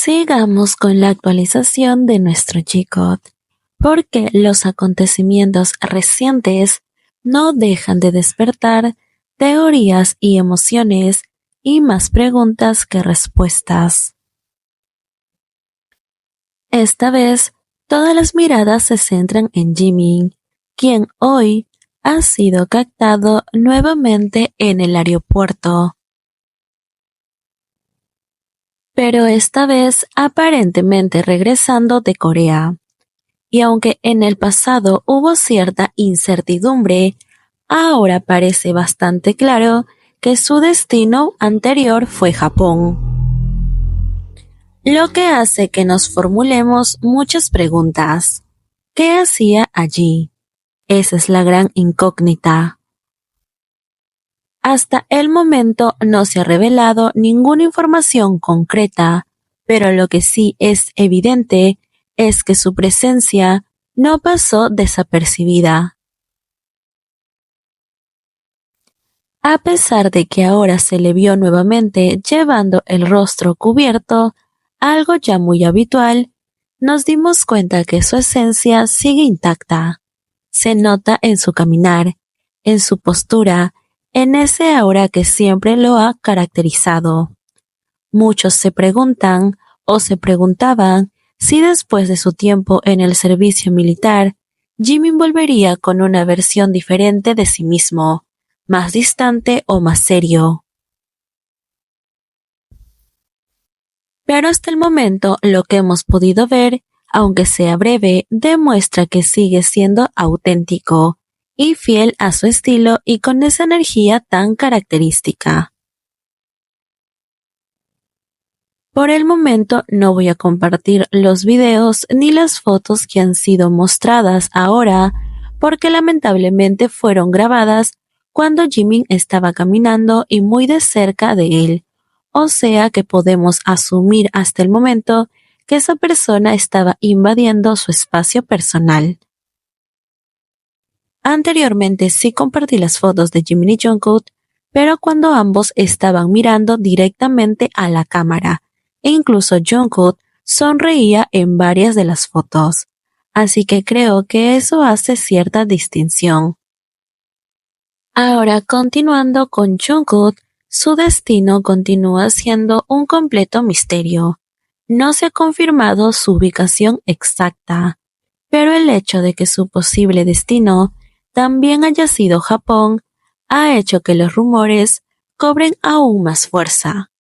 Sigamos con la actualización de nuestro G-Code, porque los acontecimientos recientes no dejan de despertar teorías y emociones y más preguntas que respuestas. Esta vez, todas las miradas se centran en Jimin, quien hoy ha sido captado nuevamente en el aeropuerto. Pero esta vez aparentemente regresando de Corea. Y aunque en el pasado hubo cierta incertidumbre, ahora parece bastante claro que su destino anterior fue Japón. Lo que hace que nos formulemos muchas preguntas. ¿Qué hacía allí? Esa es la gran incógnita. Hasta el momento no se ha revelado ninguna información concreta, pero lo que sí es evidente es que su presencia no pasó desapercibida. A pesar de que ahora se le vio nuevamente llevando el rostro cubierto, algo ya muy habitual, nos dimos cuenta que su esencia sigue intacta. Se nota en su caminar, en su postura, en ese aura que siempre lo ha caracterizado. Muchos se preguntan o se preguntaban si después de su tiempo en el servicio militar, Jimin volvería con una versión diferente de sí mismo, más distante o más serio. Pero hasta el momento lo que hemos podido ver, aunque sea breve, demuestra que sigue siendo auténtico y fiel a su estilo y con esa energía tan característica. Por el momento no voy a compartir los videos ni las fotos que han sido mostradas ahora porque lamentablemente fueron grabadas cuando Jimin estaba caminando y muy de cerca de él, o sea que podemos asumir hasta el momento que esa persona estaba invadiendo su espacio personal. Anteriormente sí compartí las fotos de Jimin y Jungkook, pero cuando ambos estaban mirando directamente a la cámara, e incluso Jungkook sonreía en varias de las fotos, así que creo que eso hace cierta distinción. Ahora continuando con Jungkook, su destino continúa siendo un completo misterio. No se ha confirmado su ubicación exacta, pero el hecho de que su posible destino también haya sido Japón ha hecho que los rumores cobren aún más fuerza.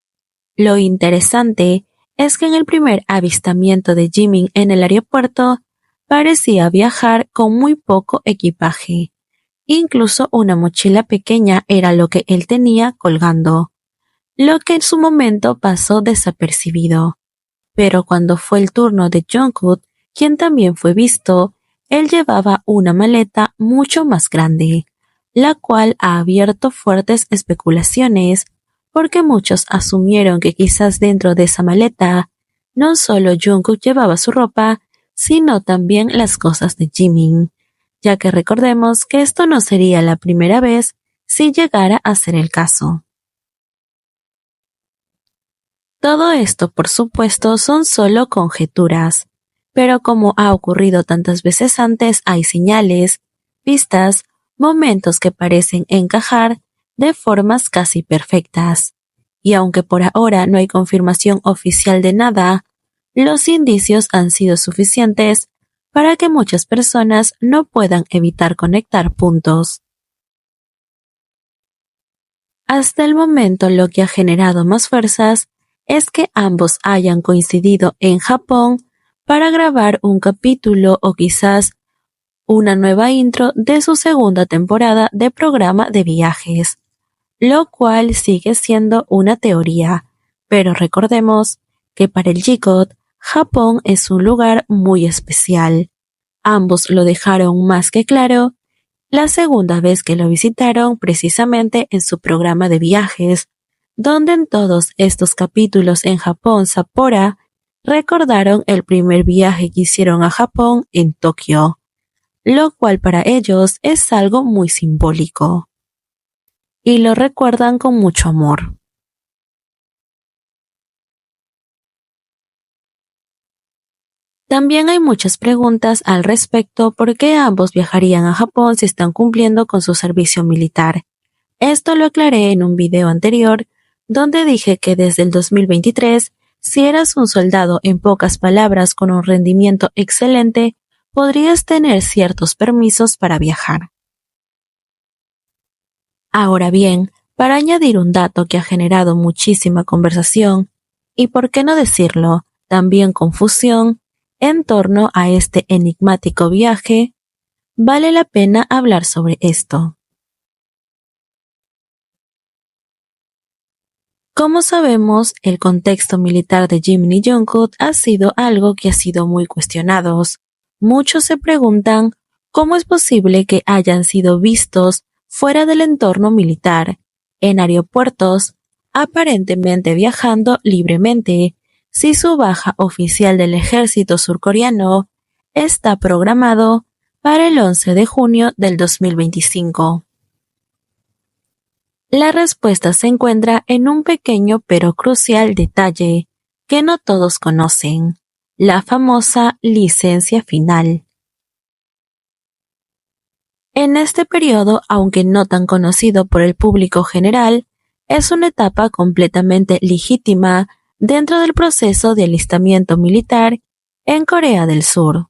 Lo interesante es que en el primer avistamiento de Jimin en el aeropuerto parecía viajar con muy poco equipaje. Incluso una mochila pequeña era lo que él tenía colgando, lo que en su momento pasó desapercibido. Pero cuando fue el turno de Jungkook, quien también fue visto, él llevaba una maleta mucho más grande, la cual ha abierto fuertes especulaciones porque muchos asumieron que quizás dentro de esa maleta no solo Jungkook llevaba su ropa, sino también las cosas de Jimin, ya que recordemos que esto no sería la primera vez si llegara a ser el caso. Todo esto, por supuesto, son solo conjeturas, pero como ha ocurrido tantas veces antes, hay señales, pistas, momentos que parecen encajar de formas casi perfectas. Y aunque por ahora no hay confirmación oficial de nada, los indicios han sido suficientes para que muchas personas no puedan evitar conectar puntos. Hasta el momento lo que ha generado más fuerzas es que ambos hayan coincidido en Japón para grabar un capítulo o quizás una nueva intro de su segunda temporada de programa de viajes, lo cual sigue siendo una teoría, pero recordemos que para el G-Code, Japón es un lugar muy especial. Ambos lo dejaron más que claro la segunda vez que lo visitaron precisamente en su programa de viajes, donde en todos estos capítulos en Japón Sapporo recordaron el primer viaje que hicieron a Japón en Tokio, lo cual para ellos es algo muy simbólico. Y lo recuerdan con mucho amor. También hay muchas preguntas al respecto por qué ambos viajarían a Japón si están cumpliendo con su servicio militar. Esto lo aclaré en un video anterior, donde dije que desde el 2023, si eras un soldado en pocas palabras con un rendimiento excelente, podrías tener ciertos permisos para viajar. Ahora bien, para añadir un dato que ha generado muchísima conversación, y por qué no decirlo, también confusión, en torno a este enigmático viaje, vale la pena hablar sobre esto. Como sabemos, el contexto militar de Jimin y Jungkook ha sido algo que ha sido muy cuestionado. Muchos se preguntan cómo es posible que hayan sido vistos fuera del entorno militar, en aeropuertos, aparentemente viajando libremente, si su baja oficial del ejército surcoreano está programado para el 11 de junio del 2025. La respuesta se encuentra en un pequeño pero crucial detalle que no todos conocen, la famosa licencia final. En este periodo, aunque no tan conocido por el público general, es una etapa completamente legítima dentro del proceso de alistamiento militar en Corea del Sur.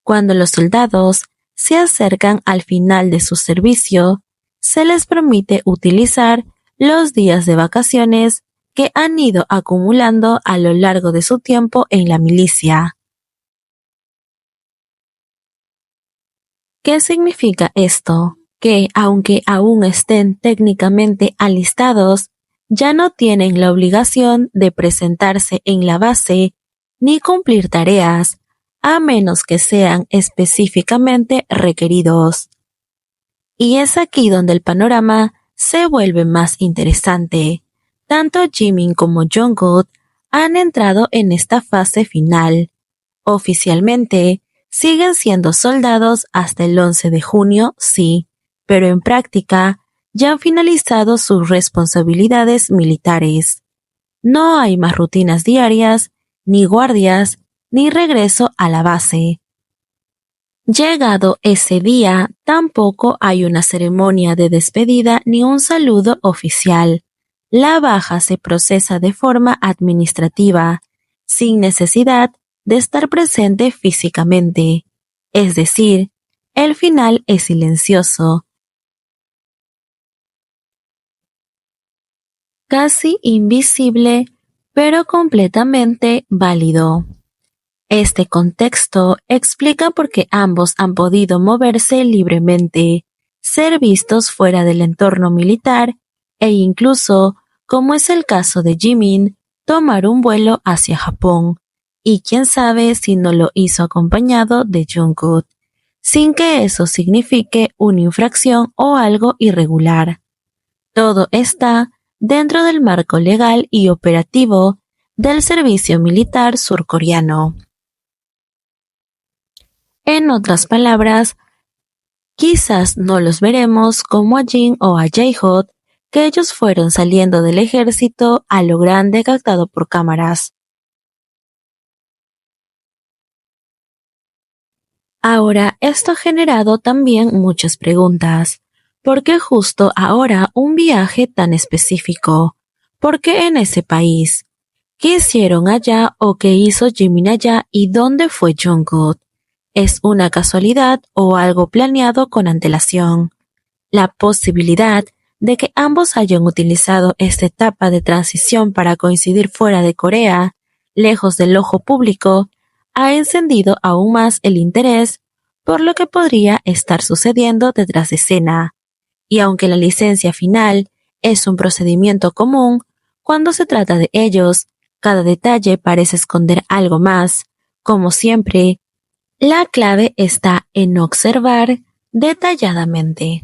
Cuando los soldados se acercan al final de su servicio, se les permite utilizar los días de vacaciones que han ido acumulando a lo largo de su tiempo en la milicia. ¿Qué significa esto? Que aunque aún estén técnicamente alistados, ya no tienen la obligación de presentarse en la base ni cumplir tareas, a menos que sean específicamente requeridos. Y es aquí donde el panorama se vuelve más interesante. Tanto Jimin como Jungkook han entrado en esta fase final. Oficialmente, siguen siendo soldados hasta el 11 de junio, sí, pero en práctica ya han finalizado sus responsabilidades militares. No hay más rutinas diarias, ni guardias, ni regreso a la base. Llegado ese día, tampoco hay una ceremonia de despedida ni un saludo oficial. La baja se procesa de forma administrativa, sin necesidad de estar presente físicamente. Es decir, el final es silencioso, casi invisible, pero completamente válido. Este contexto explica por qué ambos han podido moverse libremente, ser vistos fuera del entorno militar e incluso, como es el caso de Jimin, tomar un vuelo hacia Japón, y quién sabe si no lo hizo acompañado de Jungkook, sin que eso signifique una infracción o algo irregular. Todo está dentro del marco legal y operativo del servicio militar surcoreano. En otras palabras, quizás no los veremos como a Jin o a Jae-hoon, que ellos fueron saliendo del ejército a lo grande captado por cámaras. Ahora, esto ha generado también muchas preguntas. ¿Por qué justo ahora un viaje tan específico? ¿Por qué en ese país? ¿Qué hicieron allá o qué hizo Jimin allá y dónde fue Jungkook? ¿Es una casualidad o algo planeado con antelación? La posibilidad de que ambos hayan utilizado esta etapa de transición para coincidir fuera de Corea, lejos del ojo público, ha encendido aún más el interés por lo que podría estar sucediendo detrás de escena. Y aunque la licencia final es un procedimiento común, cuando se trata de ellos, cada detalle parece esconder algo más. Como siempre, la clave está en observar detalladamente.